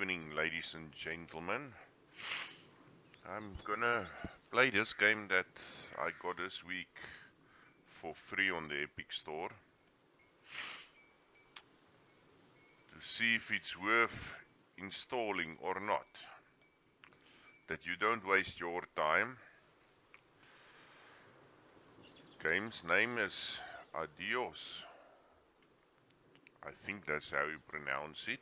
evening, ladies and gentlemen. I'm gonna play this game that I got this week for free on the Epic Store to see if it's worth installing or not. That you don't waste your time. Game's name is Adios. I think that's how you pronounce it.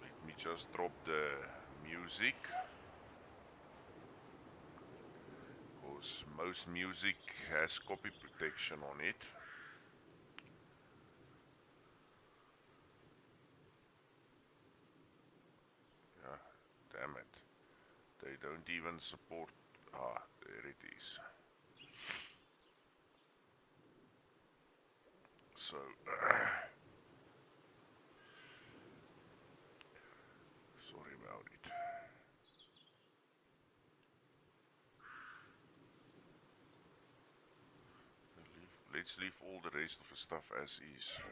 Let me just drop the music, because most music has copy protection on it. Yeah, damn it. They don't even support... there it is. So, sorry about it. Let's leave all the rest of the stuff as is.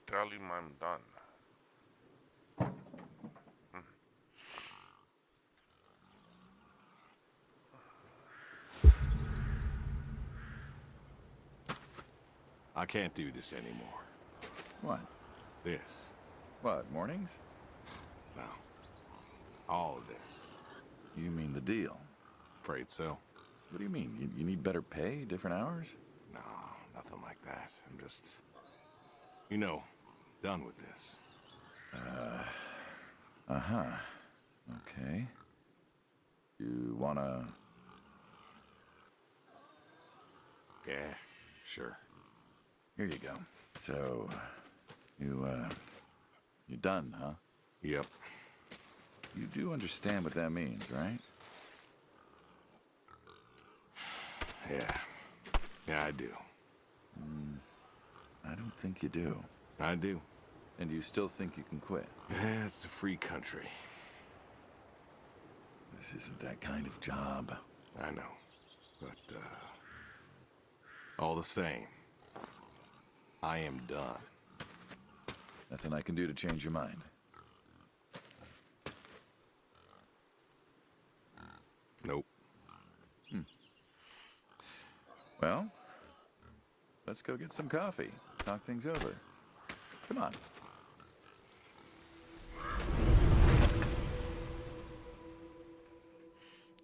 Tell him I'm done. I can't do this anymore. What? This. What, mornings? No. All of this. You mean the deal? Afraid so. What do you mean? You need better pay, different hours? No, nothing like that. I'm just... You know, done with this. Uh-huh. Okay. You wanna... Yeah, sure. Here you go. So, you're done, huh? Yep. You do understand what that means, right? Yeah, I do. I don't think you do. I do. And you still think you can quit? Yeah, it's a free country. This isn't that kind of job. I know. But, all the same, I am done. Nothing I can do to change your mind. Nope. Well, let's go get some coffee. Talk things over. Come on.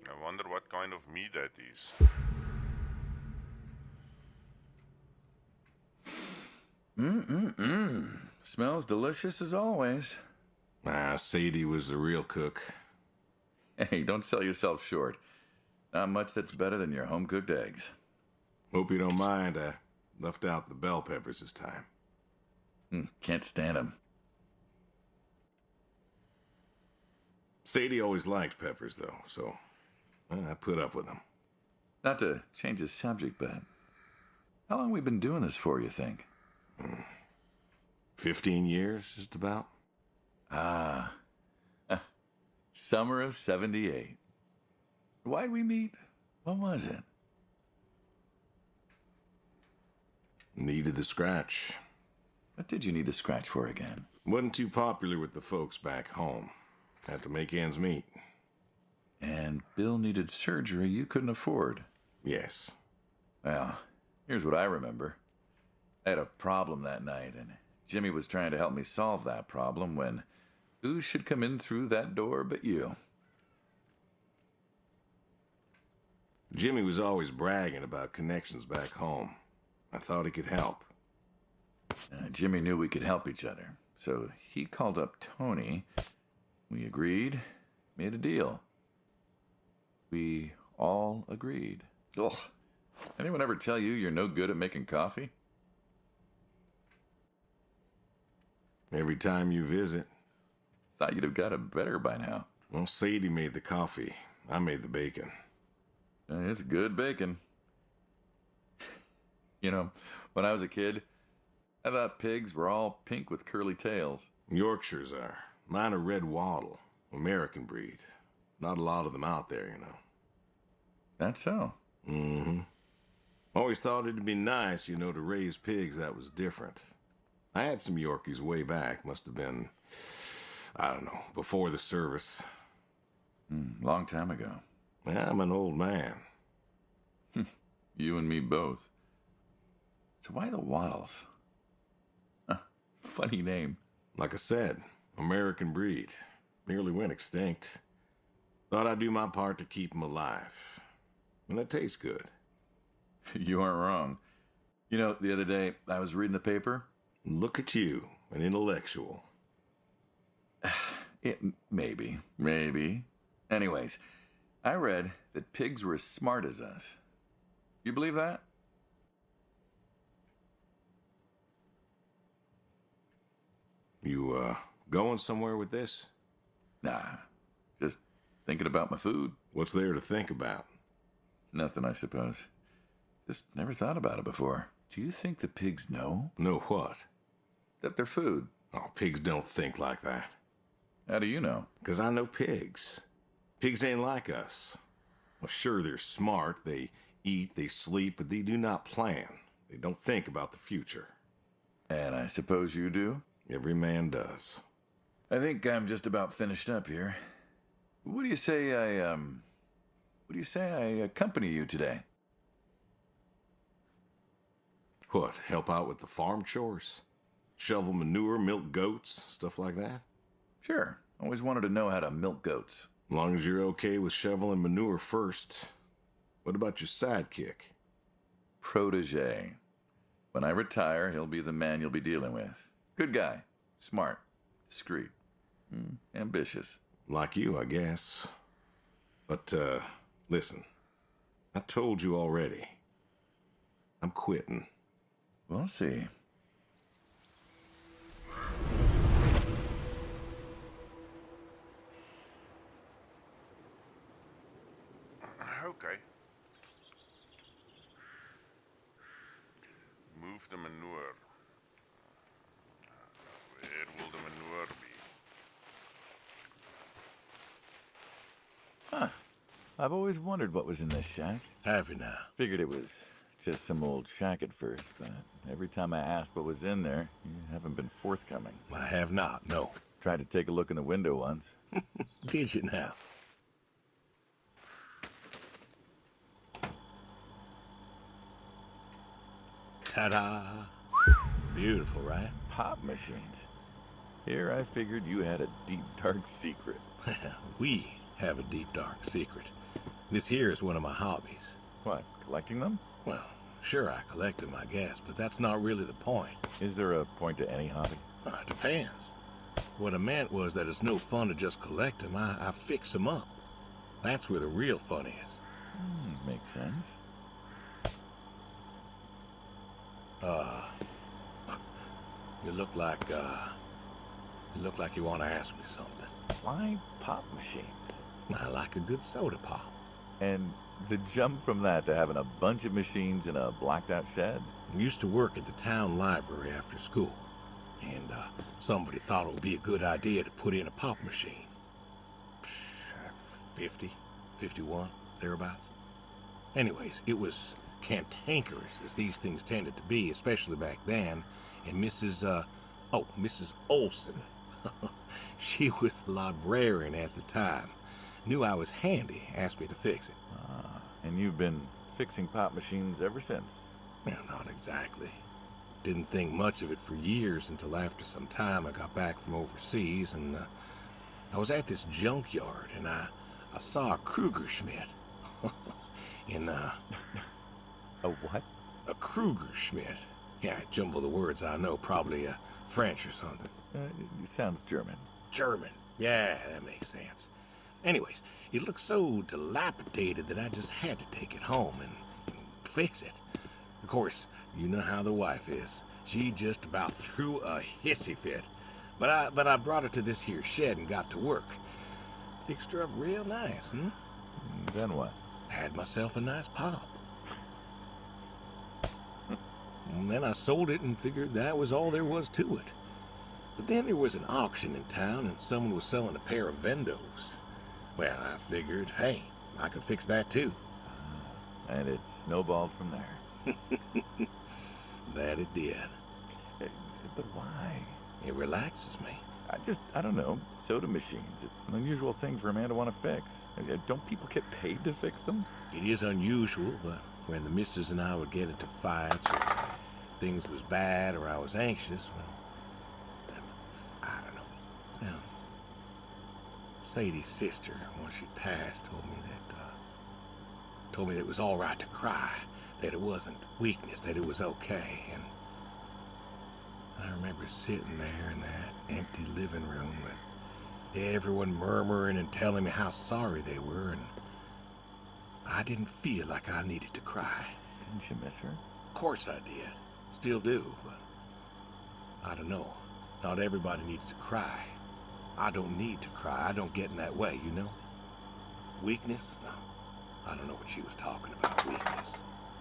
I wonder what kind of meat that is. Smells delicious as always. Sadie was the real cook. Hey, don't sell yourself short. Not much that's better than your home-cooked eggs. Hope you don't mind, I left out the bell peppers this time. Can't stand them. Sadie always liked peppers, though, so I put up with them. Not to change the subject, but how long we been doing this for, you think? 15 years, just about. Summer of 78. Why'd we meet? What was it? Needed the scratch. What did you need the scratch for again? Wasn't too popular with the folks back home. Had to make ends meet. And Bill needed surgery you couldn't afford. Yes. Well, here's what I remember. I had a problem that night, and Jimmy was trying to help me solve that problem when who should come in through that door but you? Jimmy was always bragging about connections back home. I thought he could help. Jimmy knew we could help each other, so he called up Tony. We agreed, made a deal. We all agreed. Ugh. Anyone ever tell you you're no good at making coffee? Every time you visit. Thought you'd have got it better by now. Well, Sadie made the coffee. I made the bacon. It's good bacon. You know, when I was a kid, I thought pigs were all pink with curly tails. Yorkshires are. Mine are red wattle, American breed. Not a lot of them out there, you know. That's so. Mm-hmm. Always thought it'd be nice, you know, to raise pigs that was different. I had some Yorkies way back. Must have been, I don't know, before the service. Long time ago. I'm an old man. You and me both. So why the Waddles? Funny name. Like I said, American breed. Nearly went extinct. Thought I'd do my part to keep them alive. And that tastes good. You aren't wrong. You know, the other day I was reading the paper. Look at you, an intellectual. Maybe. Anyways, I read that pigs were as smart as us. You believe that? You, going somewhere with this? Nah, just thinking about my food. What's there to think about? Nothing, I suppose. Just never thought about it before. Do you think the pigs know? Know what? That they're food. Oh, pigs don't think like that. How do you know? 'Cause I know pigs. Pigs ain't like us. Well, sure, they're smart. They eat, they sleep, but they do not plan. They don't think about the future. And I suppose you do? Every man does. I think I'm just about finished up here. What do you say I accompany you today? What, help out with the farm chores? Shovel manure, milk goats, stuff like that? Sure. Always wanted to know how to milk goats. As long as you're okay with shoveling manure first. What about your sidekick? Protege. When I retire, he'll be the man you'll be dealing with. Good guy. Smart. Discreet. Ambitious. Like you, I guess. But, listen. I told you already. I'm quitting. We'll see. Okay. Move the manure. Where will the manure be? Huh. I've always wondered what was in this shack. Have you now? Figured it was just some old shack at first, but every time I asked what was in there, you haven't been forthcoming. I have not, no. Tried to take a look in the window once. Did you now? Ta-da! Beautiful, right? Pop machines. Here I figured you had a deep, dark secret. We have a deep, dark secret. This here is one of my hobbies. What, collecting them? Well, sure, I collect them, I guess, but that's not really the point. Is there a point to any hobby? It depends. What I meant was that it's no fun to just collect them. I fix them up. That's where the real fun is. Makes sense. You look like you want to ask me something. Why pop machines? I like a good soda pop. And the jump from that to having a bunch of machines in a blacked out shed? I used to work at the town library after school, and somebody thought it would be a good idea to put in a pop machine. 50, 51, thereabouts. Anyways, it was cantankerous, as these things tended to be, especially back then, and Mrs. Olson. She was the librarian at the time. Knew I was handy, asked me to fix it. And you've been fixing pop machines ever since? Well, not exactly. Didn't think much of it for years until after some time I got back from overseas, and I was at this junkyard, and I saw a Kruger Schmidt. A what? A Kruger Schmidt. Yeah, I jumble the words, I know, probably French or something. It sounds German. German. Yeah, that makes sense. Anyways, it looked so dilapidated that I just had to take it home and fix it. Of course, you know how the wife is. She just about threw a hissy fit. But I brought her to this here shed and got to work. Fixed her up real nice, Then what? Had myself a nice pop. then I sold it and figured that was all there was to it. But then there was an auction in town and someone was selling a pair of Vendos. Well, I figured, hey, I could fix that too. And it snowballed from there. That it did. Eh, But why? It relaxes me. I don't know, soda machines. It's an unusual thing for a man to want to fix. Don't people get paid to fix them? It is unusual, but when the missus and I would get into fights, or things was bad, or I was anxious, well, I don't know. Well, Sadie's sister, once she passed, told me that it was all right to cry, that it wasn't weakness, that it was okay, and I remember sitting there in that empty living room with everyone murmuring and telling me how sorry they were, and I didn't feel like I needed to cry. Didn't you miss her? Of course I did. Still do, but I don't know. Not everybody needs to cry. I don't need to cry. I don't get in that way, you know? Weakness? No. I don't know what she was talking about, weakness.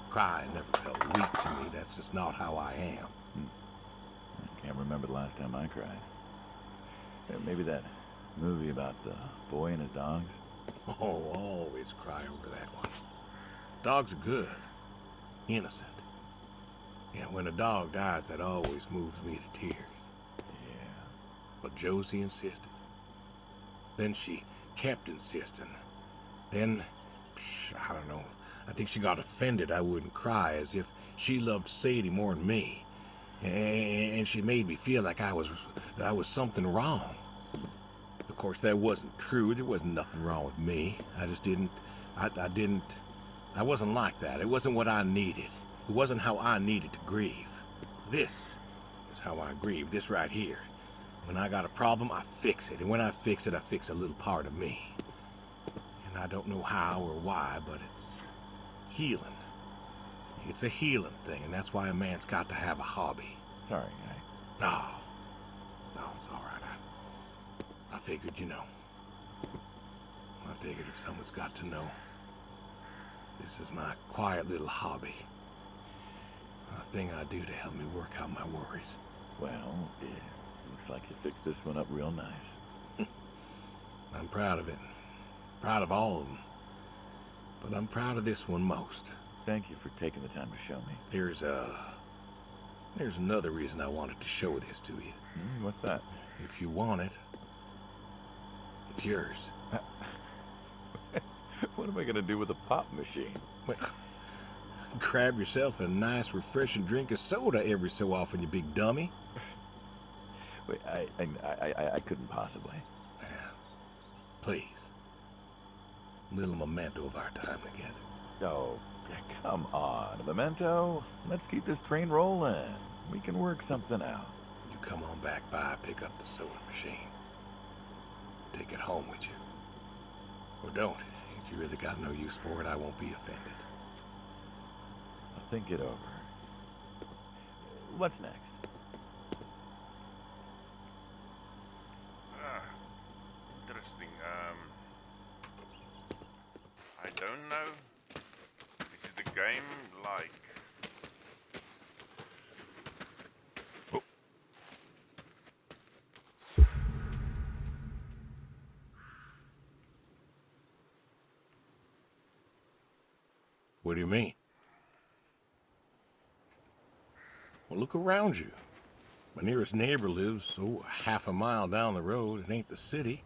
Crying never felt weak to me. That's just not how I am. I can't remember the last time I cried. Maybe that movie about the boy and his dogs. Oh, always cry over that one. Dogs are good. Innocent. Yeah, when a dog dies, that always moves me to tears. Yeah. But Josie insisted. Then she kept insisting. Then, I don't know, I think she got offended I wouldn't cry, as if she loved Sadie more than me. And she made me feel like I was something wrong. Of course, that wasn't true. There wasn't nothing wrong with me. I just didn't, I wasn't like that. It wasn't what I needed. It wasn't how I needed to grieve. This is how I grieve, this right here. When I got a problem, I fix it. And when I fix it, I fix a little part of me. And I don't know how or why, but it's healing. It's a healing thing, and that's why a man's got to have a hobby. Sorry, No, it's all right. I figured, you know. I figured if someone's got to know, this is my quiet little hobby. A thing I do to help me work out my worries. Well, it looks like you fixed this one up real nice. I'm proud of it. Proud of all of them. But I'm proud of this one most. Thank you for taking the time to show me. There's another reason I wanted to show this to you. What's that? If you want it, it's yours. What am I going to do with a pop machine? Well, grab yourself a nice, refreshing drink of soda every so often, you big dummy. Wait, I couldn't possibly. Yeah. Please. Little memento of our time together. Oh, come on, a memento. Let's keep this train rolling. We can work something out. You come on back by, pick up the soda machine. Take it home with you. Or don't. If you really got no use for it, I won't be offended. I'll think it over. What's next? Interesting. I don't know. Is it a game like... What do you mean? Well, look around you. My nearest neighbor lives, half a mile down the road. It ain't the city.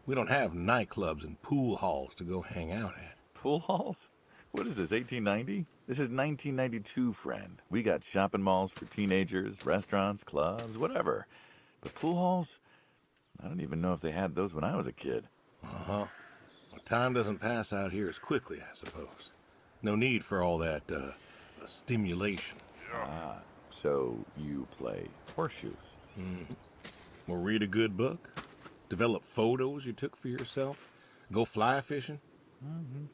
We don't have nightclubs and pool halls to go hang out at. Pool halls? What is this, 1890? This is 1992, friend. We got shopping malls for teenagers, restaurants, clubs, whatever. But pool halls? I don't even know if they had those when I was a kid. Uh-huh. Well, time doesn't pass out here as quickly, I suppose. No need for all that, stimulation. Ah, so you play horseshoes. Mm-hmm. Or read a good book? Develop photos you took for yourself? Go fly fishing?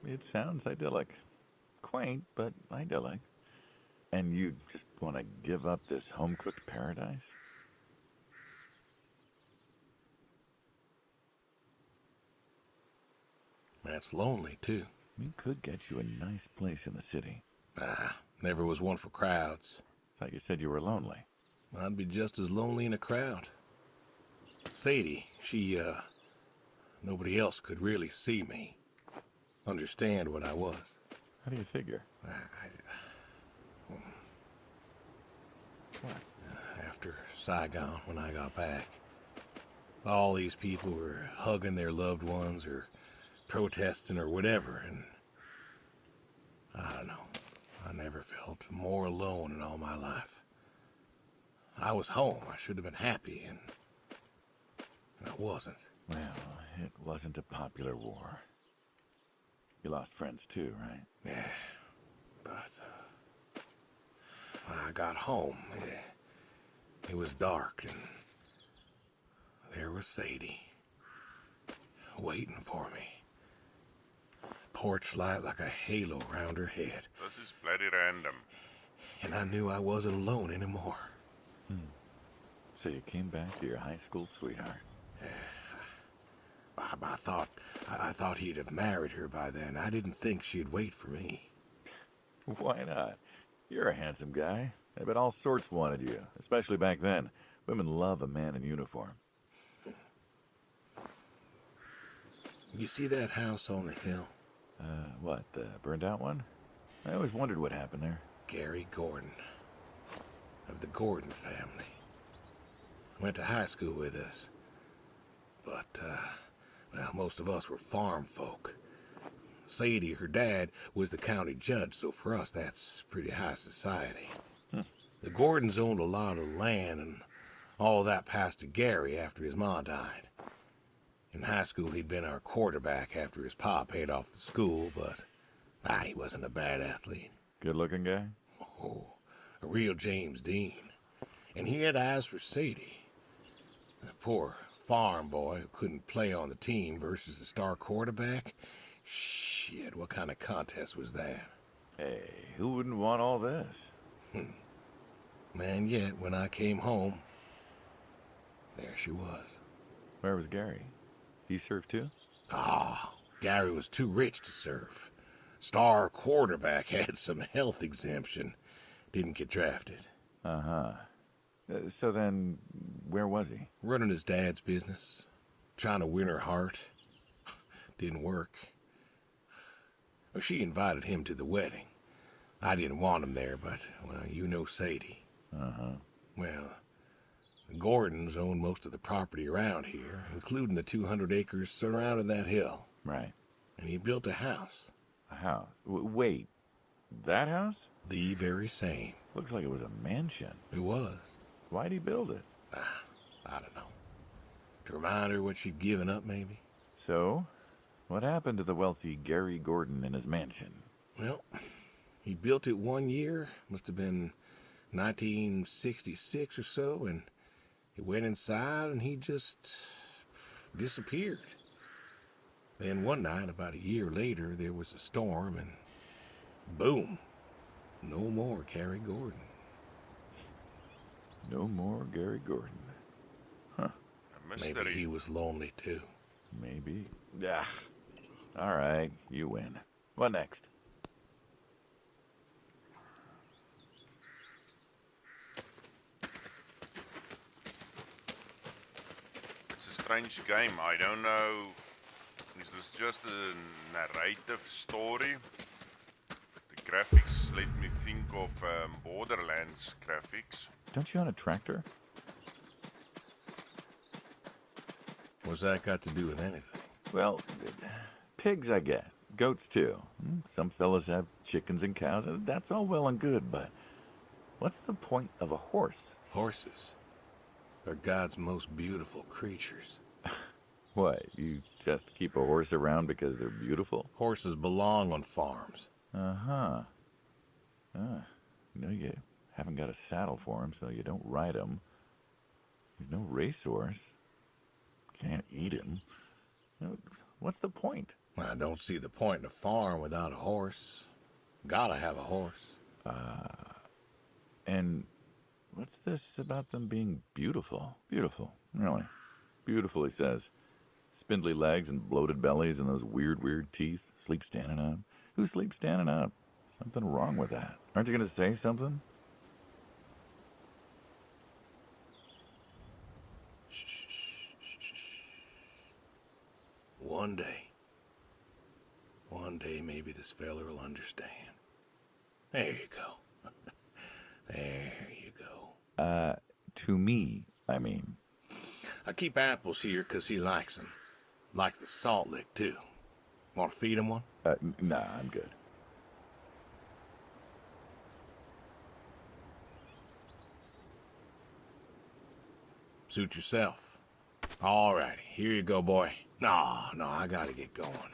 It sounds idyllic. Quaint, but idyllic. And you just want to give up this home-cooked paradise? That's lonely, too. We could get you a nice place in the city. Never was one for crowds. Thought you said you were lonely. I'd be just as lonely in a crowd. Sadie, nobody else could really see me, understand what I was. How do you figure? What? After Saigon, when I got back, all these people were hugging their loved ones or protesting or whatever, and I don't know. I never felt more alone in all my life. I was home. I should have been happy, and I wasn't. Well, it wasn't a popular war. You lost friends too, right? Yeah, but when I got home, it was dark, and there was Sadie, waiting for me. Porch light like a halo around her head. This is bloody random. And I knew I wasn't alone anymore. So you came back to your high school sweetheart. I thought he'd have married her by then. I didn't think she'd wait for me. Why not? You're a handsome guy. I bet all sorts wanted you, especially back then. Women love a man in uniform. You see that house on the hill? What, the burned out one? I always wondered what happened there. Gary Gordon, of the Gordon family. Went to high school with us. But, well, most of us were farm folk. Sadie, her dad, was the county judge, so for us that's pretty high society. The Gordons owned a lot of land, and all that passed to Gary after his ma died. In high school, he'd been our quarterback after his pa paid off the school, but he wasn't a bad athlete. Good-looking guy? Oh, a real James Dean. And he had eyes for Sadie. The poor farm boy who couldn't play on the team versus the star quarterback. Shit, what kind of contest was that? Hey, who wouldn't want all this? Man, yet when I came home, there she was. Where was Gary? He served too? Gary was too rich to serve. Star quarterback had some health exemption. Didn't get drafted. Uh-huh. So then, where was he? Running his dad's business. Trying to win her heart. Didn't work. Well, she invited him to the wedding. I didn't want him there, but, well, you know Sadie. Uh-huh. Well, the Gordons own most of the property around here, including the 200 acres surrounding that hill. Right. And he built a house. A house? Wait, that house? The very same. Looks like it was a mansion. It was. Why'd he build it? I don't know. To remind her what she'd given up, maybe? So, what happened to the wealthy Gary Gordon in his mansion? Well, he built it 1 year. Must have been 1966 or so, and he went inside and he just disappeared. Then one night, about a year later, there was a storm and boom, no more Gary Gordon. No more Gary Gordon. Huh. A mystery. Maybe he was lonely too. Maybe. Ah. All right, you win. What next? It's a strange game. I don't know. Is this just a narrative story? The graphics let me think of Borderlands graphics. Don't you own a tractor? What's that got to do with anything? Well, pigs I get. Goats too. Some fellas have chickens and cows. That's all well and good, but what's the point of a horse? Horses are God's most beautiful creatures. What, you just keep a horse around because they're beautiful? Horses belong on farms. Uh-huh. You haven't got a saddle for him, so you don't ride him. He's no racehorse. Can't eat him. What's the point? I don't see the point in a farm without a horse. Gotta have a horse. And what's this about them being beautiful? Beautiful, really. Beautiful, he says. Spindly legs and bloated bellies and those weird teeth. Sleep standing up. Who sleeps standing up? Something wrong with that. Aren't you going to say something? One day maybe this fella will understand. There you go. There you go. To me, I mean. I keep apples here 'cause he likes them. Likes the salt lick, too. Want to feed him one? Nah, I'm good. Suit yourself. All righty, here you go, boy. No, I gotta get going.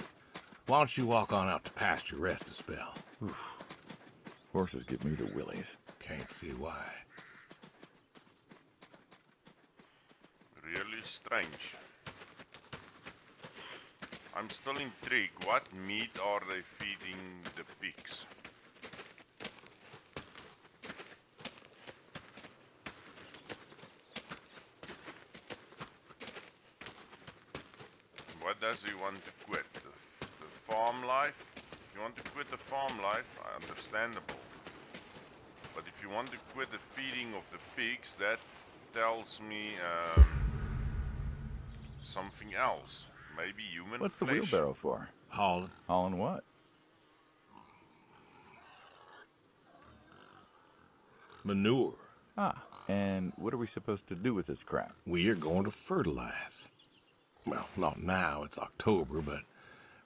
Why don't you walk on out to pasture, rest a spell? Oof. Horses give me the willies. Can't see why. Really strange. I'm still intrigued. What meat are they feeding the pigs? What does he want to quit? The farm life? If you want to quit the farm life, understandable. But if you want to quit the feeding of the pigs, that tells me something else. Maybe human What's the flesh. wheelbarrow for? Hauling. Hauling what? Manure. Ah, and what are we supposed to do with this crap? We are going to fertilize. Well, not now, it's October, but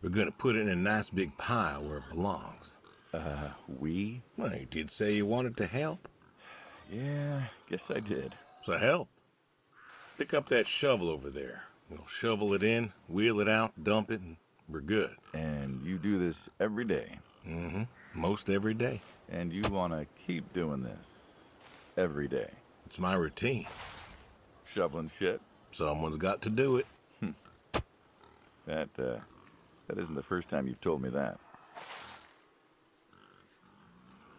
we're going to put it in a nice big pile where it belongs. We? Well, you did say you wanted to help. Yeah, guess I did. So help. Pick up that shovel over there. We'll shovel it in, wheel it out, dump it, and we're good. And you do this every day. Mm-hmm. Most every day. And you want to keep doing this every day. It's my routine. Shoveling shit. Someone's got to do it. That isn't the first time you've told me that.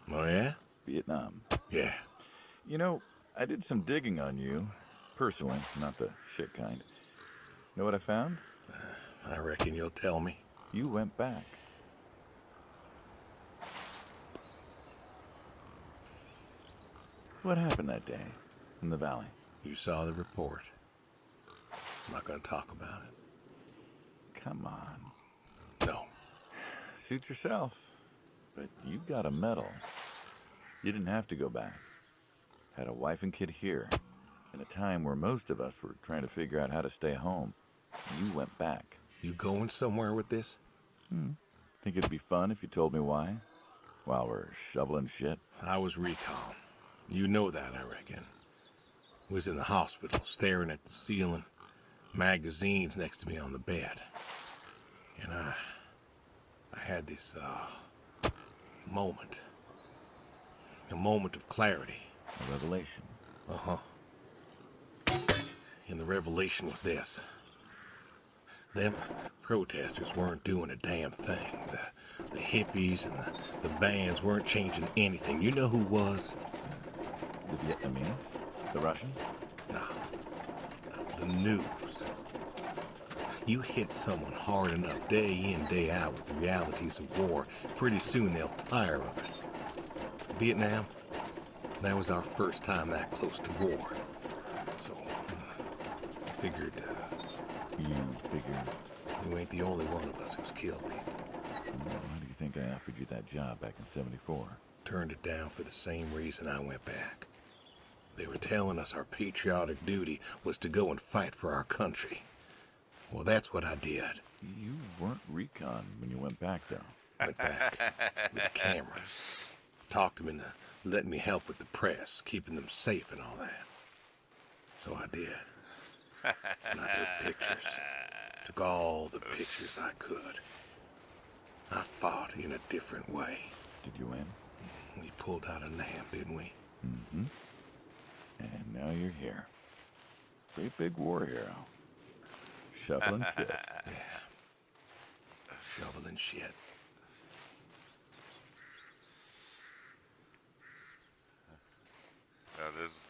Oh, yeah? Vietnam. Yeah. You know, I did some digging on you. Personally, not the shit kind. Know what I found? I reckon you'll tell me. You went back. What happened that day in the valley? You saw the report. I'm not going to talk about it. Come on. No. Suit yourself. But you got a medal. You didn't have to go back. Had a wife and kid here. In a time where most of us were trying to figure out how to stay home. You went back. You going somewhere with this? Think it'd be fun if you told me why? While we're shoveling shit? I was recon. You know that, I reckon. Was in the hospital, staring at the ceiling, magazines next to me on the bed. And I had this, moment. A moment of clarity. A revelation. Uh-huh. And the revelation was this. Them protesters weren't doing a damn thing. The hippies and the bands weren't changing anything. You know who was? The Vietnamese? The Russians? No. The news. You hit someone hard enough day in, day out with the realities of war, pretty soon they'll tire of it. Vietnam, that was our first time that close to war. So, I figured, You figured. you ain't the only one of us who's killed people. Why do you think I offered you that job back in '74? Turned it down for the same reason I went back. They were telling us our patriotic duty was to go and fight for our country. Well, that's what I did. You weren't recon when you went back, though. Went back with the camera. Talked them into letting me help with the press, keeping them safe and all that. So I did. And I took pictures. Took all the pictures I could. I fought in a different way. Did you win? We pulled out a NAM, didn't we? Mm-hmm. And now you're here. Great big war hero. Shoveling shit. Yeah. Shoveling shit.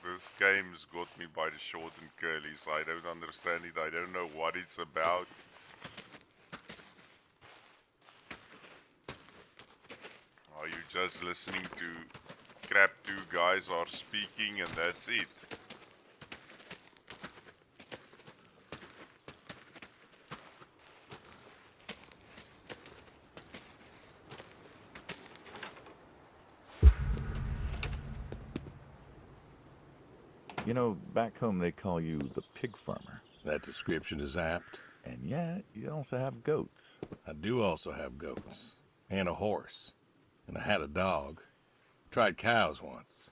This game's got me by the short and curlies. I don't understand it. I don't know what it's about. Are you just listening to crap two guys are speaking and that's it? You know, back home they call you the pig farmer. That description is apt. And yet, you also have goats. I do also have goats. And a horse. And I had a dog. Tried cows once.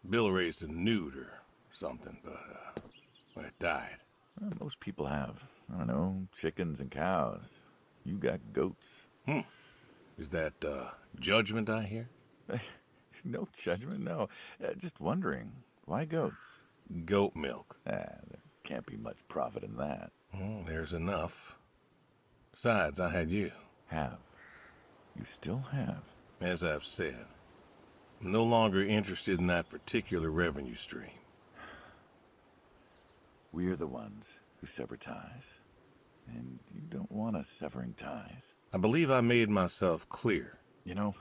Bill raised a newt or something, but, well, it died. Well, most people have, I don't know, chickens and cows. You got goats. Is that, judgment I hear? No judgment, no. Just wondering, why goats? Goat milk. There can't be much profit in that. Well, there's enough. Besides, I had you. Have. You still have. As I've said, I'm no longer interested in that particular revenue stream. We're the ones who sever ties. And you don't want us severing ties. I believe I made myself clear. You know,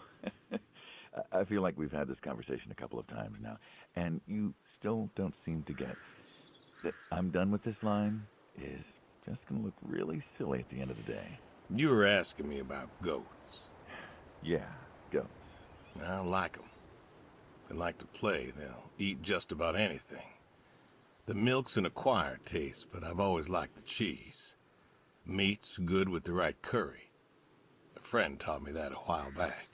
I feel like we've had this conversation a couple of times now, and you still don't seem to get that I'm done with this line is just going to look really silly at the end of the day. You were asking me about goats. Yeah, goats. I like them. They like to play. They'll eat just about anything. The milk's an acquired taste, but I've always liked the cheese. Meat's good with the right curry. A friend taught me that a while back.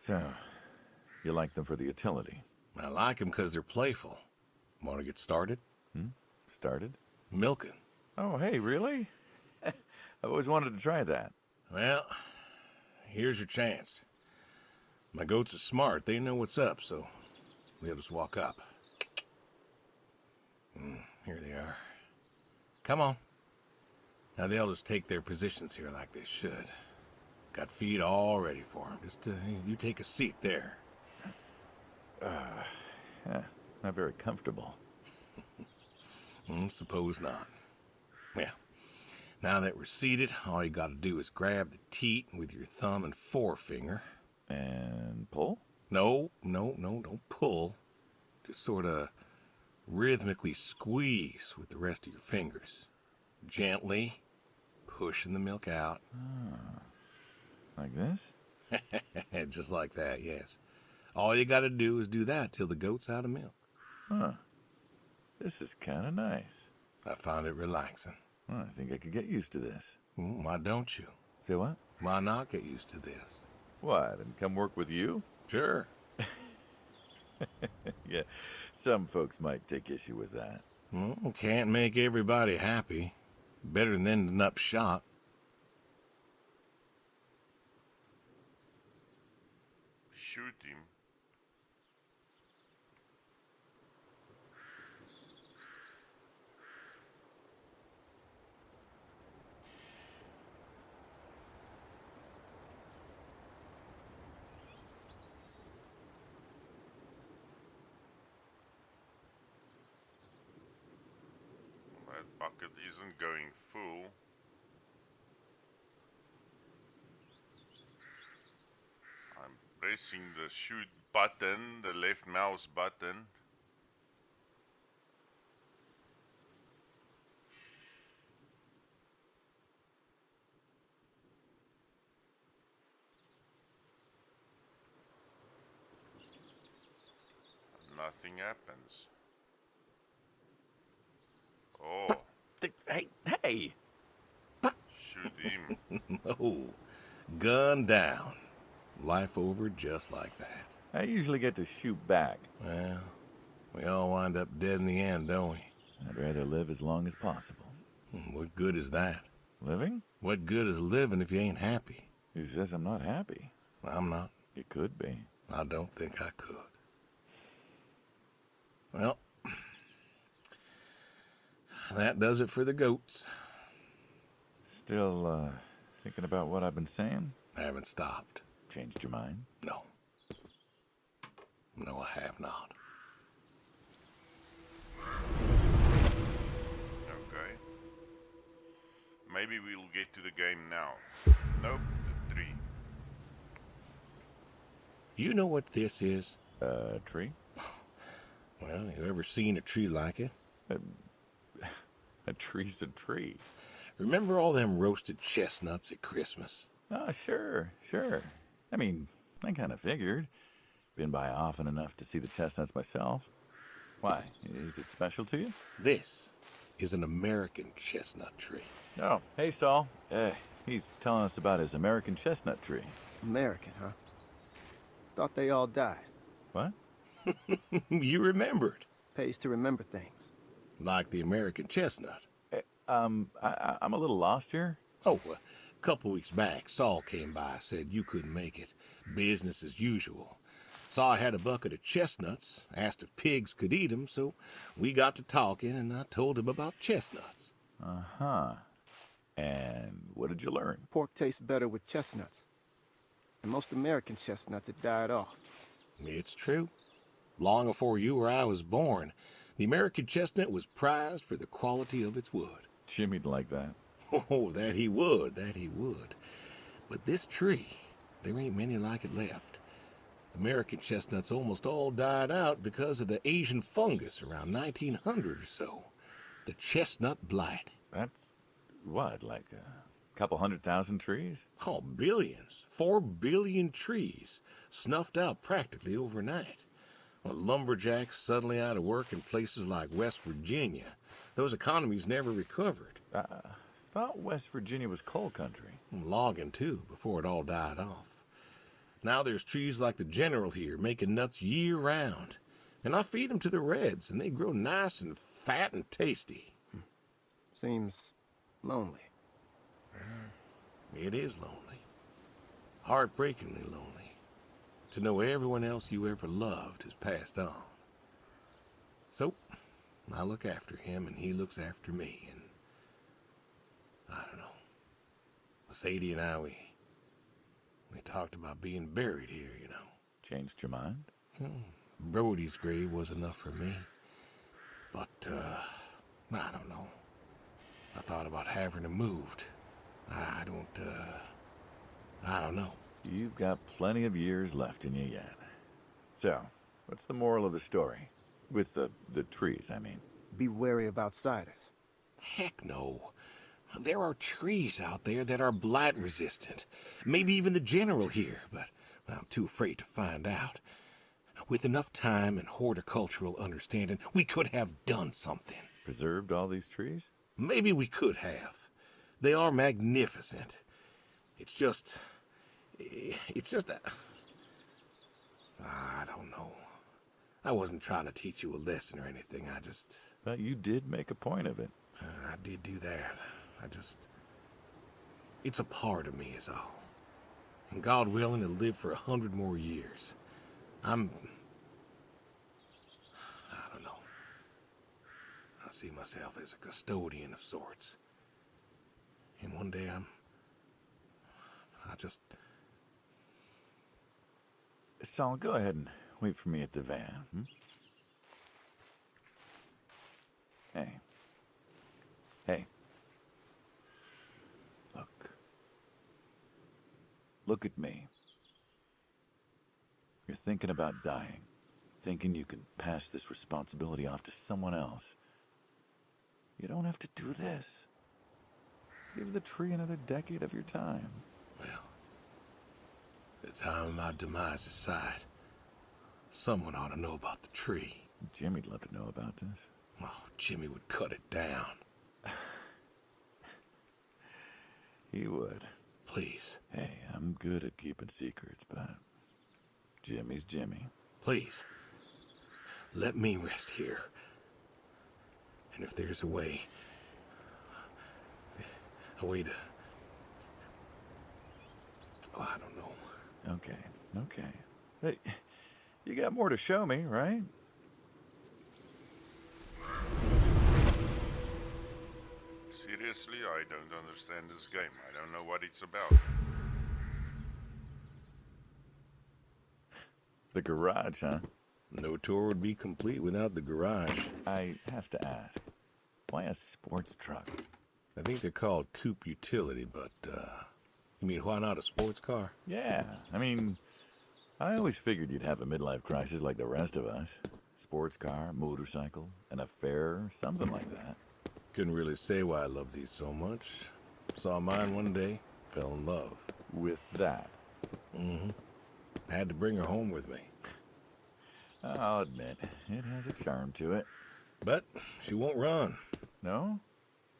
So, you like them for the utility? I like them because they're playful. Want to get started? Started? Milking. Oh, hey, really? I've always wanted to try that. Well, here's your chance. My goats are smart. They know what's up, so they'll just walk up. Here they are. Come on. Now they'll just take their positions here like they should. Got feed all ready for them. Just you take a seat there. Not very comfortable. Suppose not. Yeah. Now that we're seated, all you gotta do is grab the teat with your thumb and forefinger. And pull? No, don't pull. Just sort of rhythmically squeeze with the rest of your fingers. Gently pushing the milk out. Like this? Just like that, yes. All you gotta do is do that till the goat's out of milk. Huh. This is kind of nice. I found it relaxing. Well, I think I could get used to this. Why don't you? Say what? Why not get used to this? What, and come work with you? Sure. Yeah, some folks might take issue with that. Well, can't make everybody happy. Better than ending up shot. Shoot him. That bucket isn't going full. I'm pressing the shoot button, the left mouse button. Nothing happens. Oh, Hey! shoot him. No. Gun down. Life over just like that. I usually get to shoot back. Well, we all wind up dead in the end, don't we? I'd rather live as long as possible. What good is that? Living? What good is living if you ain't happy? Who says I'm not happy? I'm not. You could be. I don't think I could. Well, that does it for the goats. Still, thinking about what I've been saying? I haven't stopped. Changed your mind? No. No, I have not. Okay. Maybe we'll get to the game now. Nope, the tree. You know what this is? Tree? Well, you ever seen a tree like it? A tree's a tree. Remember all them roasted chestnuts at Christmas? Oh, sure. I mean, I kind of figured. Been by often enough to see the chestnuts myself. Why? Is it special to you? This is an American chestnut tree. Oh, hey, Saul. He's telling us about his American chestnut tree. American, huh? Thought they all died. What? You remembered. Pays to remember things. Like the American chestnut. I'm a little lost here. Oh, a couple weeks back, Saul came by, said you couldn't make it. Business as usual. Saw I had a bucket of chestnuts, asked if pigs could eat 'em, so we got to talking, and I told him about chestnuts. Uh-huh. And what did you learn? Pork tastes better with chestnuts. And most American chestnuts had died off. It's true. Long before you or I was born, the American chestnut was prized for the quality of its wood. Jimmy'd like that. Oh, that he would, that he would. But this tree, there ain't many like it left. American chestnuts almost all died out because of the Asian fungus around 1900 or so. The chestnut blight. That's, what, like a couple 100,000 trees? Oh, billions. 4 billion trees snuffed out practically overnight. Well, lumberjacks suddenly out of work in places like West Virginia. Those economies never recovered. I thought West Virginia was coal country. Logging, too, before it all died off. Now there's trees like the General here making nuts year-round. And I feed them to the Reds, and they grow nice and fat and tasty. Seems lonely. It is lonely. Heartbreakingly lonely. To know everyone else you ever loved has passed on. So, I look after him, and he looks after me, and I don't know. Sadie and I, we talked about being buried here, you know. Changed your mind? Brody's grave was enough for me. But, I don't know. I thought about having him moved. I don't know. You've got plenty of years left in you yet. So, what's the moral of the story? With the trees, I mean. Be wary of outsiders. Heck no. There are trees out there that are blight resistant. Maybe even the General here, but I'm too afraid to find out. With enough time and horticultural understanding, we could have done something. Preserved all these trees? Maybe we could have. They are magnificent. It's just that... I don't know. I wasn't trying to teach you a lesson or anything. But you did make a point of it. I did do that. It's a part of me is all. And God willing to live for 100 more years. I don't know. I see myself as a custodian of sorts. And one day Saul, go ahead and wait for me at the van. Hey. Look at me. You're thinking about dying. Thinking you can pass this responsibility off to someone else. You don't have to do this. Give the tree another decade of your time. Well, the time of my demise is sight. Someone ought to know about the tree. Jimmy'd love to know about this. Oh, Jimmy would cut it down. He would. Please. Hey, I'm good at keeping secrets, but Jimmy's Jimmy. Please. Let me rest here. And if there's a way to... Oh, I don't know. Okay. Hey, you got more to show me, right? Seriously, I don't understand this game. I don't know what it's about. The garage, huh? No tour would be complete without the garage. I have to ask, why a sports truck? I think they're called coupe utility, but, you mean why not a sports car? Yeah, I mean, I always figured you'd have a midlife crisis like the rest of us. Sports car, motorcycle, an affair, something like that. Couldn't really say why I love these so much. Saw mine one day, fell in love. With that. Mm-hmm. I had to bring her home with me. I'll admit, it has a charm to it. But she won't run. No?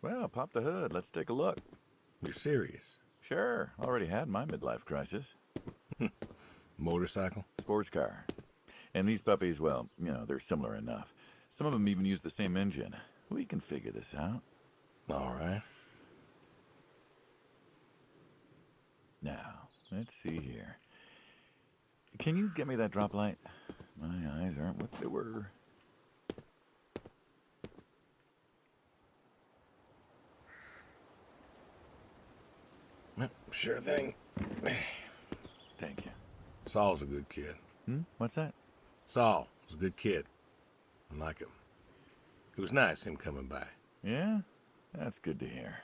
Well, pop the hood. Let's take a look. You're serious? Sure. Already had my midlife crisis. Motorcycle? Sports car. And these puppies, well, they're similar enough. Some of them even use the same engine. We can figure this out. All right. Now, let's see here. Can you get me that drop light? My eyes aren't what they were. Yep, sure thing. Thank you. Saul's a good kid. What's that? Saul was a good kid. I like him. It was nice him coming by. Yeah? That's good to hear.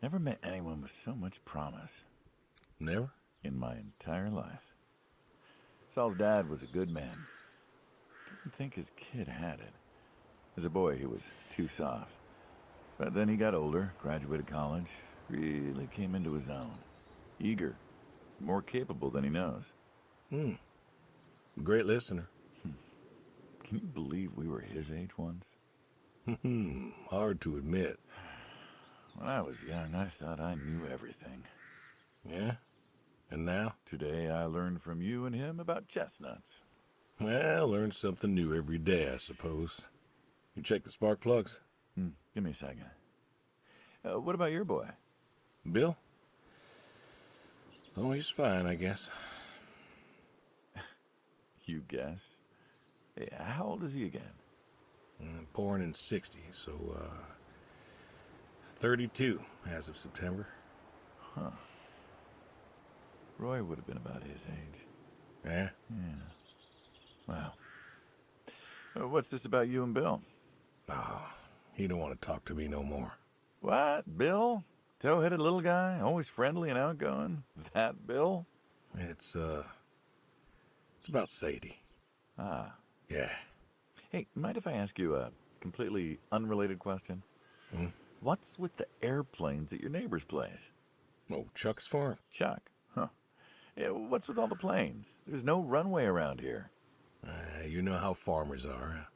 Never met anyone with so much promise. Never? In my entire life. Saul's dad was a good man. Didn't think his kid had it. As a boy, he was too soft. But then he got older, graduated college, really came into his own. Eager, more capable than he knows. Great listener. Can you believe we were his age once? Hard to admit. When I was young, I thought I knew everything. Yeah? And now? Today, I learned from you and him about chestnuts. Well, learn something new every day, I suppose. You check the spark plugs? Give me a second. What about your boy? Bill? Oh, he's fine, I guess. You guess. Hey, how old is he again? Born in 60, so, 32 as of September. Huh. Roy would have been about his age. Yeah? Yeah. Wow. What's this about you and Bill? Oh, he don't want to talk to me no more. What? Bill? Tow-headed little guy? Always friendly and outgoing? That Bill? It's about Sadie. Ah. Yeah. Hey, mind if I ask you a completely unrelated question? What's with the airplanes at your neighbor's place? Oh, Chuck's farm? Chuck? Huh. Yeah, what's with all the planes? There's no runway around here. You know how farmers are.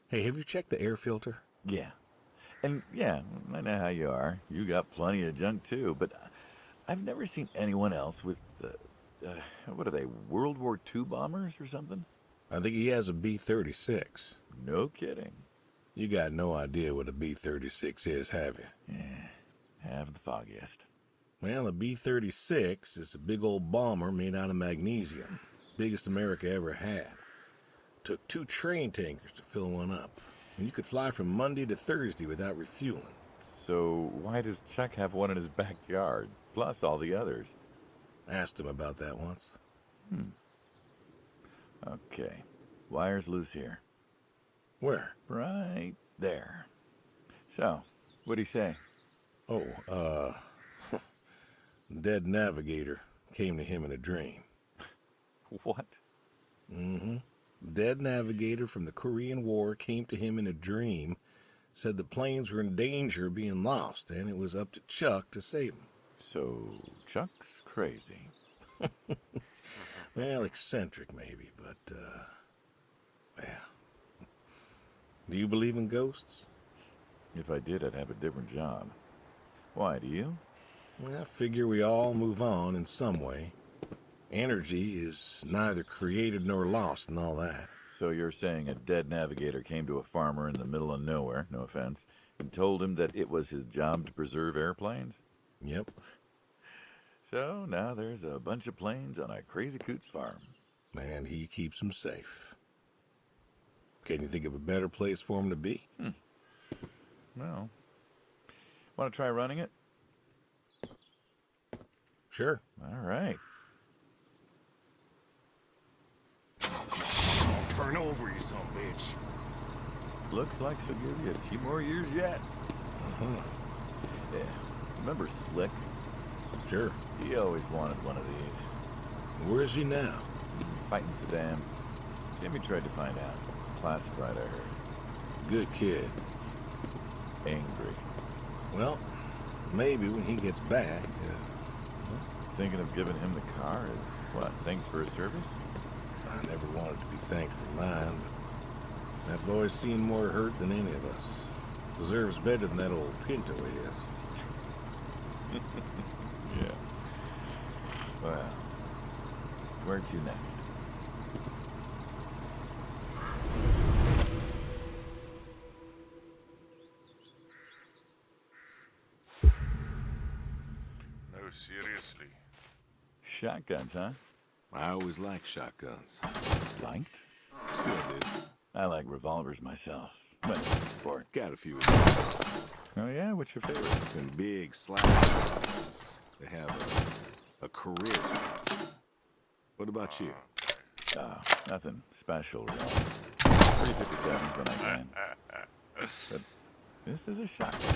Hey, have you checked the air filter? Yeah. And yeah, I know how you are. You got plenty of junk too, but I've never seen anyone else with, what are they, World War II bombers or something? I think he has a B-36. No kidding. You got no idea what a B-36 is, have you? Yeah, have the foggiest. Well, a B-36 is a big old bomber made out of magnesium. Biggest America ever had. Took 2 train tankers to fill one up. And you could fly from Monday to Thursday without refueling. So why does Chuck have one in his backyard, plus all the others? Asked him about that once. Okay. Wire's loose here. Where? Right there. So, what'd he say? Oh, dead navigator came to him in a dream. What? Dead navigator from the Korean War came to him in a dream, said the planes were in danger of being lost, and it was up to Chuck to save them. So, Chuck's crazy. Well, eccentric maybe, but, well. Do you believe in ghosts? If I did, I'd have a different job. Why, do you? Well, I figure we all move on in some way. Energy is neither created nor lost and all that. So you're saying a dead navigator came to a farmer in the middle of nowhere, no offense, and told him that it was his job to preserve airplanes? Yep. So now there's a bunch of planes on a crazy coot's farm. And he keeps them safe. Can you think of a better place for him to be? Well, want to try running it? Sure. All right. Turn over, you son of a bitch. Looks like she'll give you a few more years yet. Yeah. Remember Slick? Sure. He always wanted one of these. Where is he now? Fighting Saddam. Jimmy tried to find out. Classified, I heard. Good kid. Angry. Well, maybe when he gets back. Thinking of giving him the car is what? Thanks for his service? I never wanted to be thanked for mine, but that boy's seen more hurt than any of us. Deserves better than that old Pinto is. Yeah. Well, where to next? No, seriously. Shotguns, huh? I always liked shotguns. Liked? Still do. I like revolvers myself. But it's a sport. Got a few of them. Oh yeah? What's your favorite? Them big slabs. They have a charisma. What about you? Nothing special, really. 357s when I can. But this is a shotgun.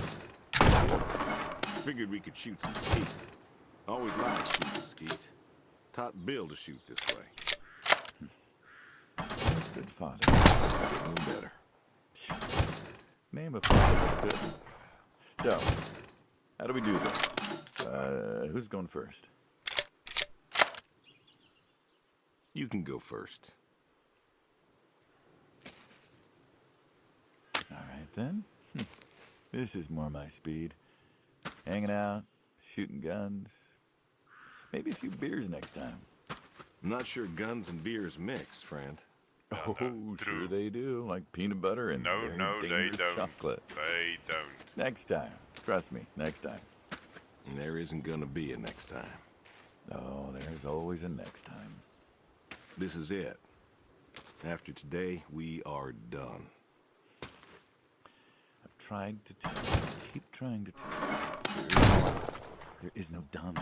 Figured we could shoot some skeet. Always liked shooting skeet. Taught Bill to shoot this way. Good father. Getting better. Name a father that's good. So, how do we do this? Who's going first? You can go first. All right, then. This is more my speed. Hanging out, shooting guns. Maybe a few beers next time. I'm not sure guns and beers mix, friend. Oh, true. sure they do. Like peanut butter and No, very no, they dangerous don't. chocolate. They don't. Next time. Trust me, next time. And there isn't gonna be a next time. Oh, there's always a next time. This is it. After today, we are done. I've tried to tell you. I keep trying to tell you. There is no done.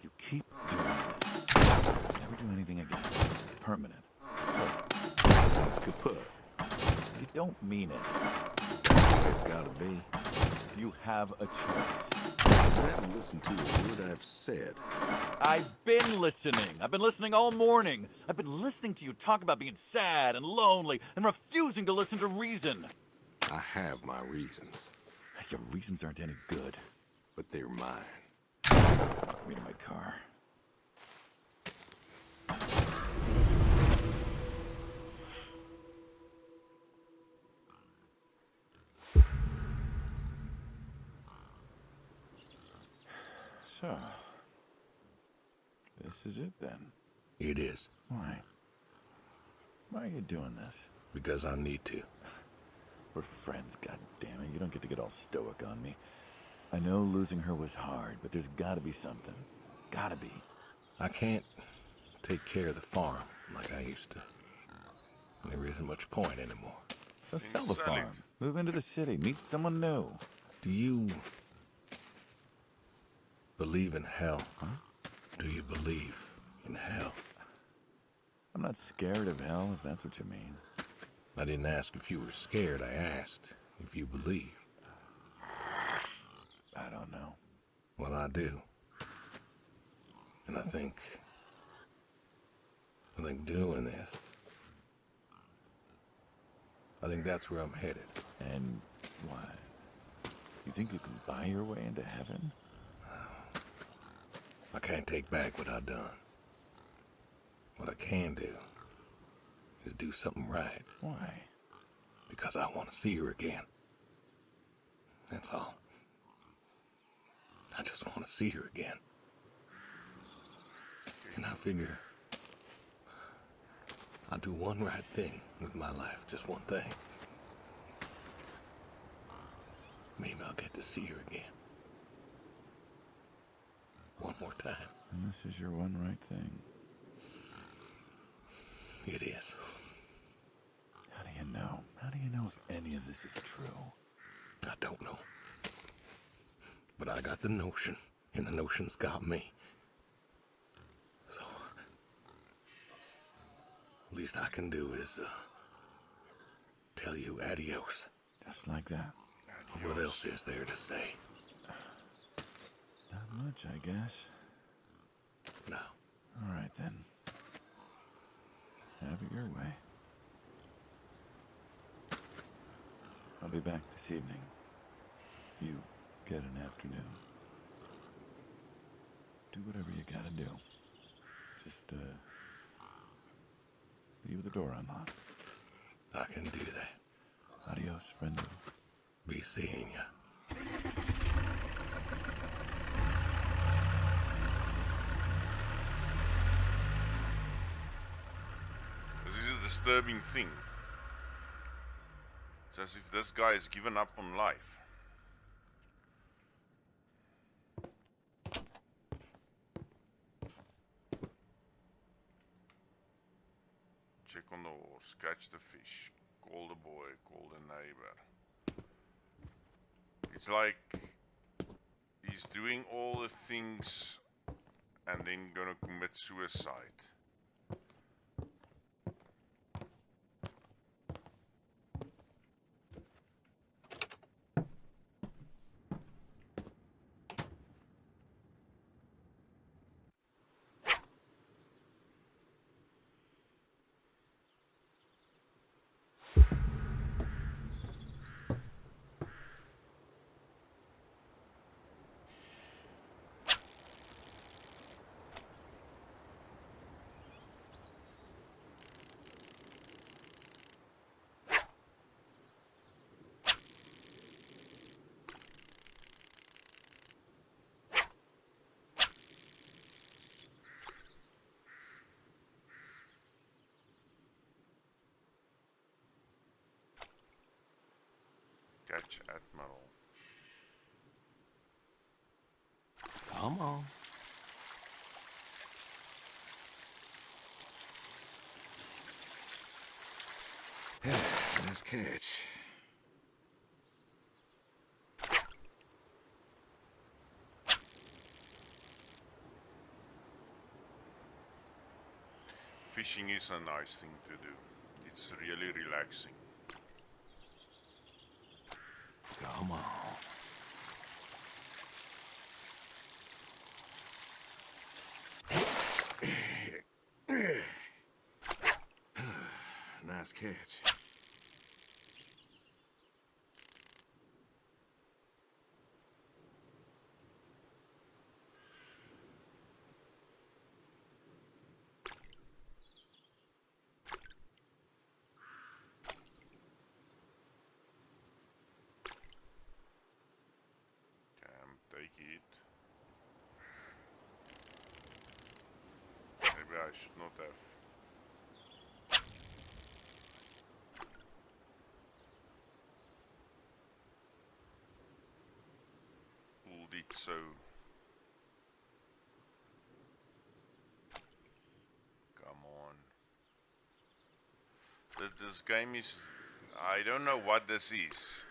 You keep doing this. Never do anything again. Permanent. That's kaput. You don't mean it. It's gotta be. You have a choice. You haven't listened to a word I've said. I've been listening. I've been listening all morning. I've been listening to you talk about being sad and lonely and refusing to listen to reason. I have my reasons, Your reasons aren't any good. but they're mine. Get me to my car. So, this is it then. It is. Why? Why are you doing this? Because I need to. We're friends, goddammit. You don't get to get all stoic on me. I know losing her was hard, but there's gotta be something. Gotta be. I can't take care of the farm like I used to. There isn't much point anymore. So Then sell the sell it. farm. Move into the city. Meet someone new. Do you believe in hell? Huh? Do you believe in hell? I'm not scared of hell, if that's what you mean. I didn't ask if you were scared. I asked if you believe. I don't know. Well, I do. And I think doing this, I think that's where I'm headed. And why? You think you can buy your way into heaven? I can't take back what I've done. What I can do is do something right, Why? because I want to see her again. That's all. I just want to see her again. And I figure I'll do one right thing with my life, just one thing. Maybe I'll get to see her again. One more time. And this is your one right thing. It is. How do you know? How do you know if any of this is true? I don't know. But I got the notion, and the notion's got me. So, least I can do is, tell you adios. Just like that. What else is there to say? Not much, I guess. No. All right, then. Have it your way. I'll be back this evening. You get an afternoon. Do whatever you gotta do. Just, leave the door unlocked. I can do that. Adios, friendo. Be seeing ya. This is a disturbing thing. It's as if this guy has given up on life. Check on the horse, catch the fish, call the boy, call the neighbor. It's like he's doing all the things and then gonna commit suicide. Catch Admiral. Come on. Nice catch. Fishing is a nice thing to do. It's really relaxing. Come on. Nice catch. Take it. Maybe I should not have. Pulled it so. Come on. This game is. I don't know what this is.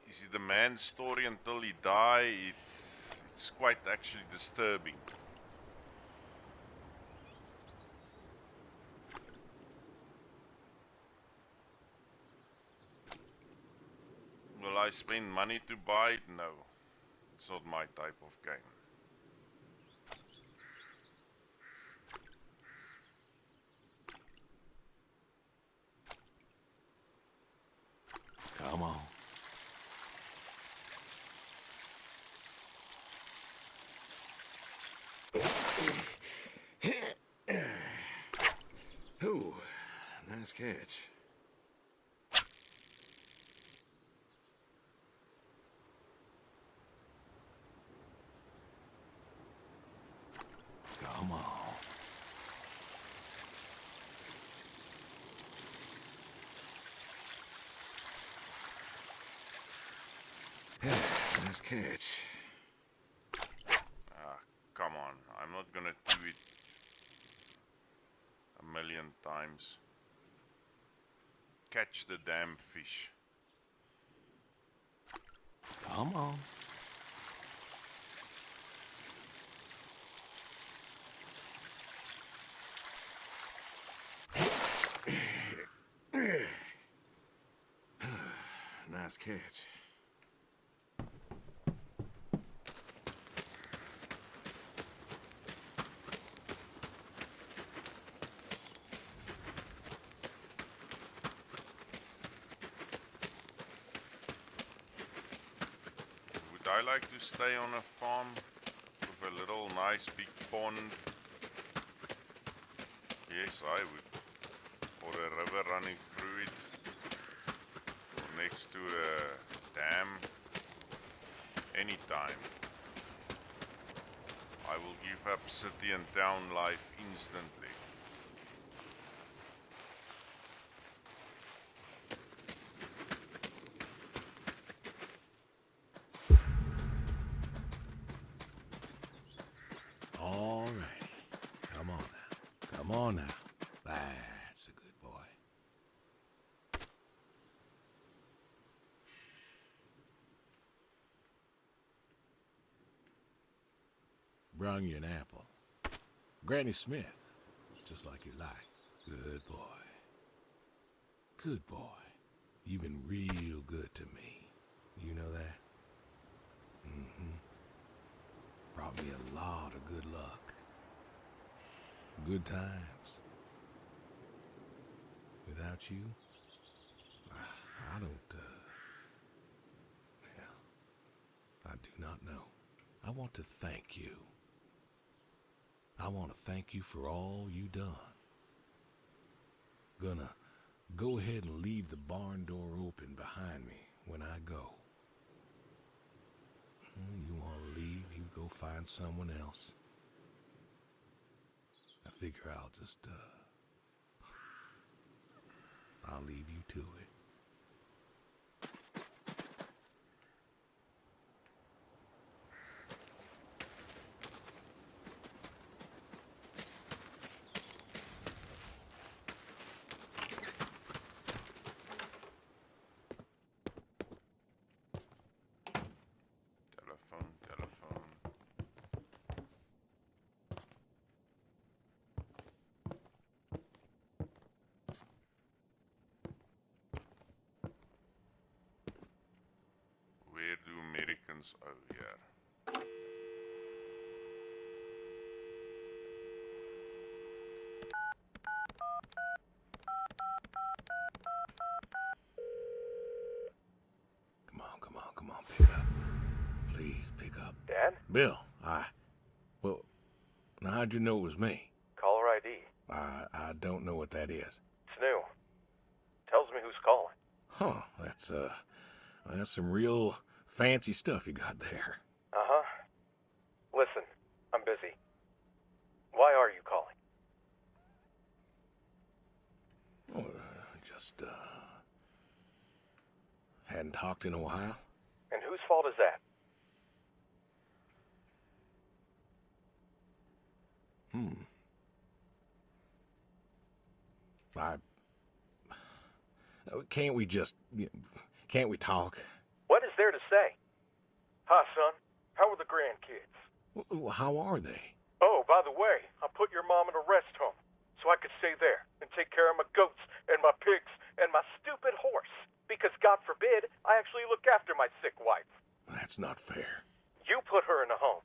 Is it the man's story until he dies? It's quite actually disturbing. Will I spend money to buy it? No. It's not my type of game. Come on. Ooh, nice catch. Come on. Nice catch. Come on. I'm not gonna do it a million times. Catch the damn fish. Come on. Nice catch. Would I like to stay on a farm with a little nice big pond? Yes, I would. or a river running through it, or next to a dam, anytime. I will give up city and town life instantly. All righty. Come on now. Come on now. That's a good boy. Brung you an apple. Granny Smith. Just like you like. Good boy. Good boy. You've been real good to me. You know that? Mm-hmm. Brought me a lot of good luck. Good times. Without you, I don't, well, I do not know. I want to thank you. I want to thank you for all you done. Gonna go ahead and leave the barn door open behind me when I go. You want to leave, you go find someone else. I figure I'll just, I'll leave you to it. Telephone. Where do Americans owe here? Come on, pick up. Please pick up. Dad? Bill, well, now how'd you know it was me? Caller ID. I don't know what that is. It's new. Tells me who's calling. Huh, that's some real fancy stuff you got there. Uh-huh. Listen, I'm busy. Why are you calling? Oh, just, hadn't talked in a while. And whose fault is that? Can't we talk? What is there to say? Hi, son. How are the grandkids? How are they? Oh, by the way, I put your mom in a rest home so I could stay there and take care of my goats and my pigs and my stupid horse. Because God forbid, I actually look after my sick wife. That's not fair. You put her in a home.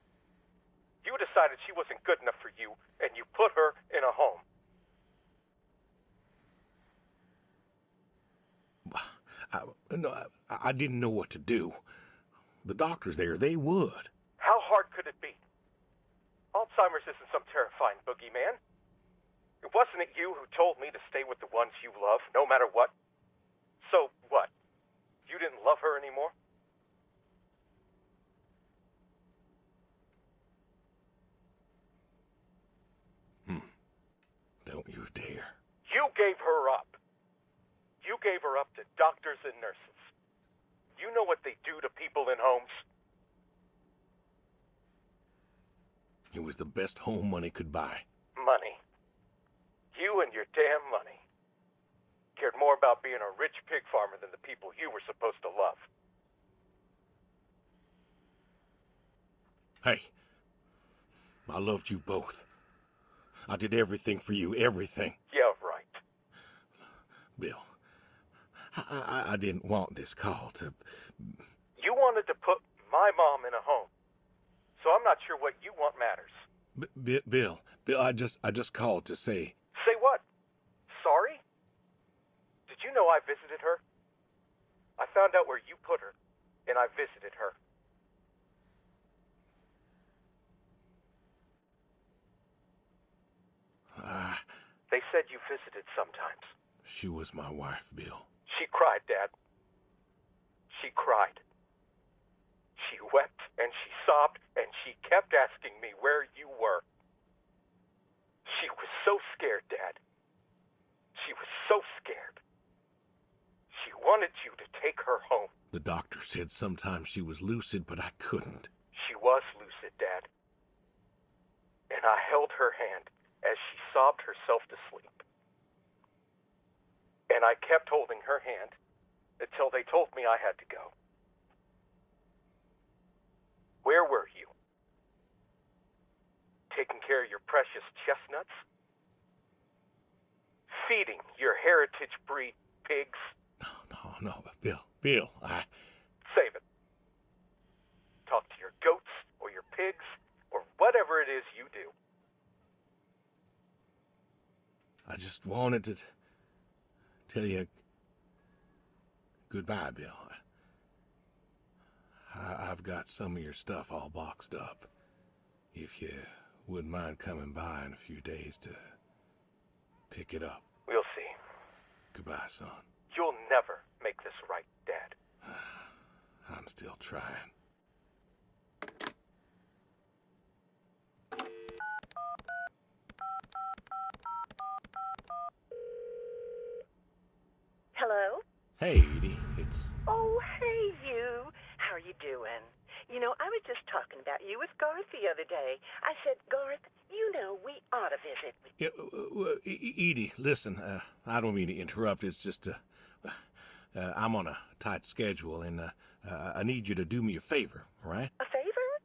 You decided she wasn't good enough for you, and you put her in a home. I didn't know what to do. The doctors there, they would. How hard could it be? Alzheimer's isn't some terrifying boogeyman. Wasn't it you who told me to stay with the ones you love, no matter what? So what? You didn't love her anymore? Don't you dare. You gave her up. You gave her up to doctors and nurses. You know what they do to people in homes? It was the best home money could buy. Money. You and your damn money. Cared more about being a rich pig farmer than the people you were supposed to love. Hey, I loved you both. I did everything for you, everything. Yeah, right. Bill, I didn't want this call to... You wanted to put my mom in a home. So I'm not sure what you want matters. Bill, I just called to say... Say what? Sorry? Did you know I visited her? I found out where you put her, and I visited her. They said you visited sometimes. She was my wife, Bill. She cried, Dad. She cried. She wept and she sobbed and she kept asking me where you were. She was so scared, Dad. She was so scared. She wanted you to take her home. The doctor said sometimes she was lucid, but I couldn't. She was lucid, Dad. And I held her hand as she sobbed herself to sleep. And I kept holding her hand until they told me I had to go. Where were you? Taking care of your precious chestnuts? Feeding your heritage breed pigs? No, Bill, Save it. Talk to your goats or your pigs or whatever it is you do. I just wanted to tell you goodbye, Bill. I've got some of your stuff all boxed up. If you wouldn't mind coming by in a few days to pick it up. We'll see. Goodbye, son. You'll never make this right, Dad. I'm still trying. Hello? Hey, Edie, it's... Oh, hey, you. How are you doing? You know, I was just talking about you with Garth the other day. I said, Garth, you know, we ought to visit. Edie, listen, I don't mean to interrupt. It's just, I'm on a tight schedule, and I need you to do me a favor, all right? A favor?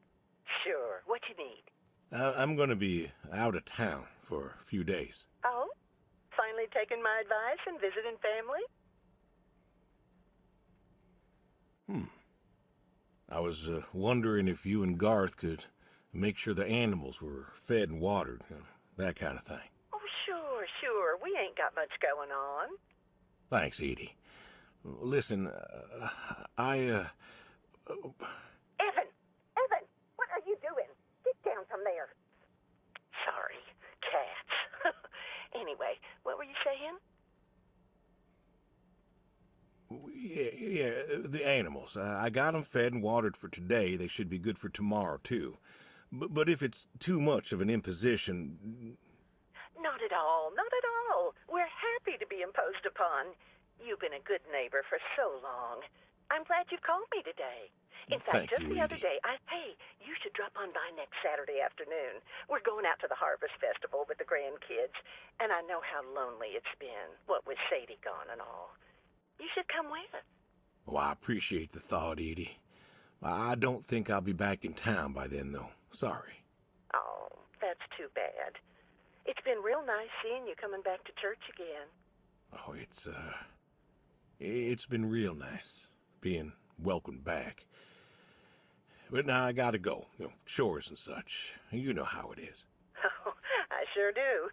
Sure. What you need? I'm going to be out of town for a few days. Oh? Finally taking my advice and visiting family? I was wondering if you and Garth could make sure the animals were fed and watered, that kind of thing. Oh, sure. We ain't got much going on. Thanks, Edie. Listen, Evan, what are you doing? Get down from there. Sorry, cats. Anyway, what were you saying? Yeah, the animals. I got them fed and watered for today. They should be good for tomorrow, too. But if it's too much of an imposition... Not at all. We're happy to be imposed upon. You've been a good neighbor for so long. I'm glad you called me today. In fact, Thank just you, the other Edie. day, hey, you should drop on by next Saturday afternoon. We're going out to the Harvest Festival with the grandkids, and I know how lonely it's been, what with Sadie gone and all. You should come with us. Oh, I appreciate the thought, Edie. I don't think I'll be back in town by then, though. Sorry. Oh, that's too bad. It's been real nice seeing you coming back to church again. Oh, it's been real nice being welcomed back. But now I gotta go. Chores and such. You know how it is. Oh, I sure do.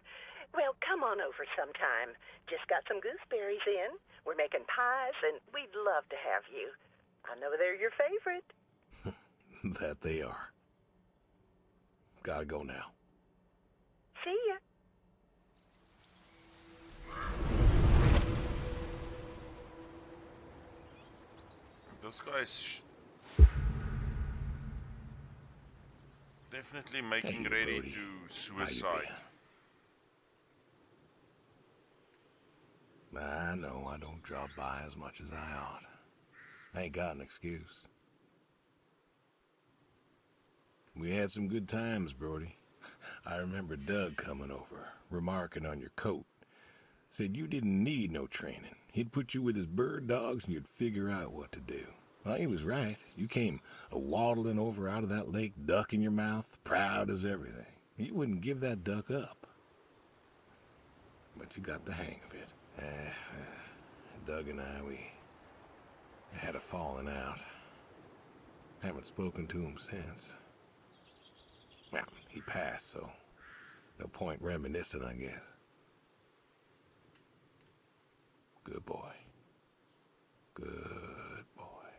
Well, come on over sometime. Just got some gooseberries in. We're making pies, and we'd love to have you. I know they're your favorite. That they are. Gotta go now. See ya. This guy's definitely making Hey, ready Brody. to How you suicide. been? I know I don't drop by as much as I ought. I ain't got an excuse. We had some good times, Brody. I remember Doug coming over, remarking on your coat. Said you didn't need no training. He'd put you with his bird dogs and you'd figure out what to do. Well, he was right. You came waddling over out of that lake, duck in your mouth, proud as everything. You wouldn't give that duck up. But you got the hang of it. Doug and I, we had a falling out. Haven't spoken to him since. Well, he passed, so no point reminiscing, I guess. Good boy. Good boy.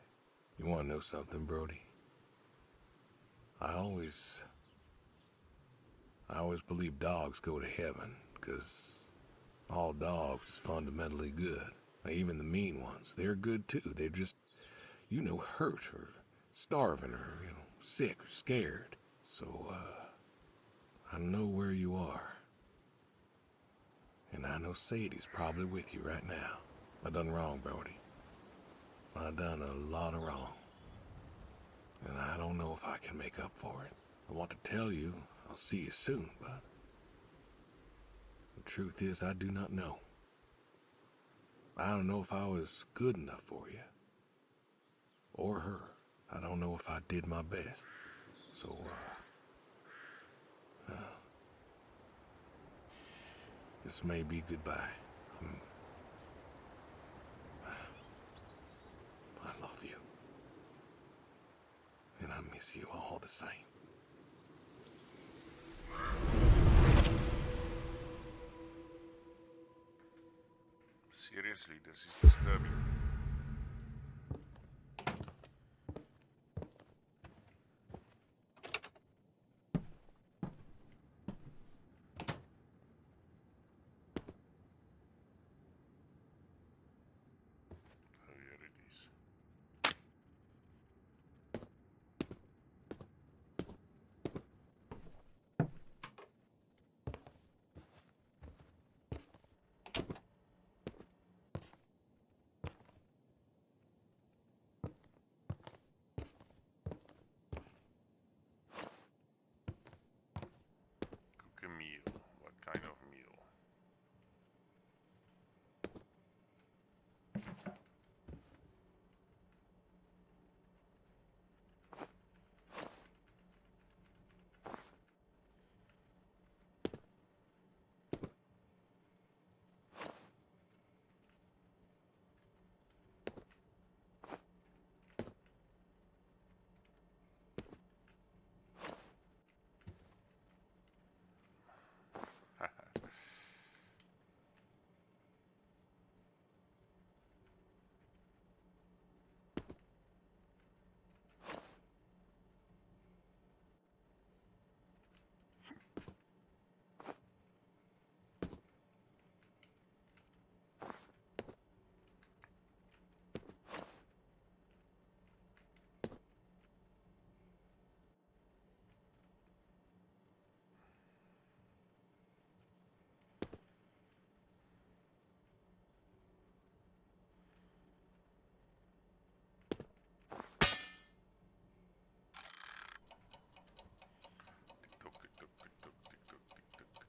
You want to know something, Brody? I always believe dogs go to heaven, 'cause All dogs is fundamentally good. Even the mean ones, they're good too. They're just, hurt or starving or, sick or scared. So, I know where you are. And I know Sadie's probably with you right now. I done wrong, Brody. I done a lot of wrong. And I don't know if I can make up for it. I want to tell you I'll see you soon, but the truth is I do not know. I don't know if I was good enough for you. Or her. I don't know if I did my best. So, this may be goodbye. I love you. And I miss you all the same. Seriously, this is disturbing. Oh, here it is. Cook a meal. What kind of meal? Tick-tock, tick-tock, tick-tock, tick-tock, tick-tock.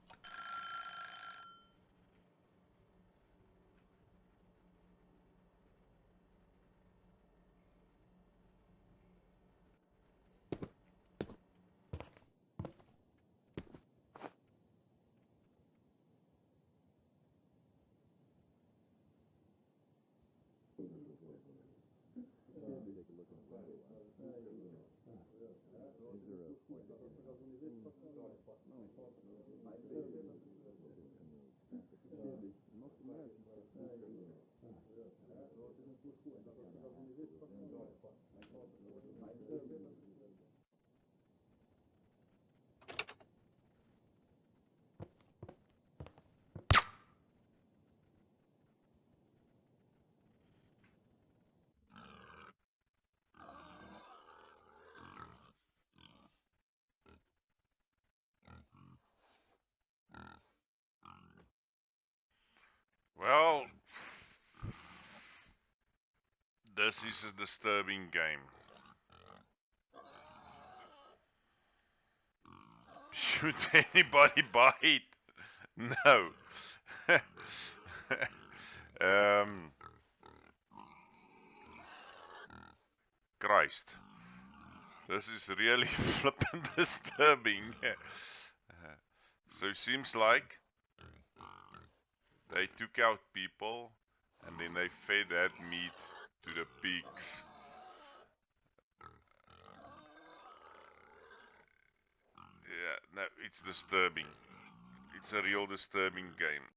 Well, this is a disturbing game. Should anybody buy it? No. um, Christ. This is really flippin' disturbing. So it seems like they took out people and then they fed that meat to the pigs. Yeah, no, it's disturbing. It's a real disturbing game.